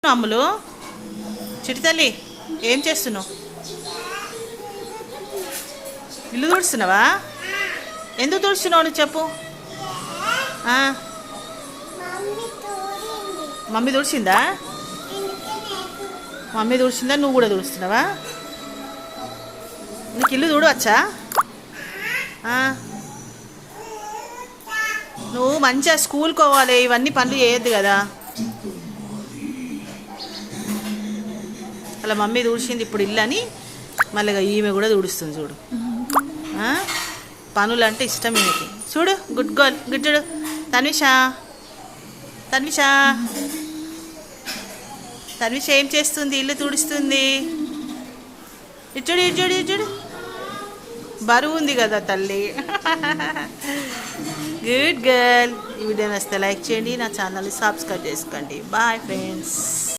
అమ్ములు చిట్టి తల్లి ఏం చేస్తున్నావు? ఇల్లు తుడుస్తున్నావా? ఎందుకు తుడుస్తున్నావు నువ్వు చెప్పు. మమ్మీ తుడిచిందా? మమ్మీ తుడిచిందా? నువ్వు కూడా తుడుస్తున్నావా? నీకు ఇల్లు తుడవచ్చా? నువ్వు మంచిగా స్కూల్కి పోవాలి, ఇవన్నీ పనులు చేయొద్దు కదా. అలా మమ్మీ తుడిచింది ఇప్పుడు ఇల్లు అని మళ్ళీ ఈమె కూడా తుడుస్తుంది చూడు. పనులు అంటే ఇష్టం ఈమెకి. చూడు గుడ్ గర్ల్, గుడ్ చూడు. తన్విషా తన్విషా తన్విష ఏం చేస్తుంది? ఇల్లు తుడుస్తుంది. ఇచ్చుడు ఇచ్చుడు ఇచ్చుడు. బరువు ఉంది కదా తల్లి. Good girl. ఈ వీడియో నచ్చితే లైక్ చేయండి, నా ఛానల్ని సబ్స్క్రైబ్ చేసుకోండి. Bye friends.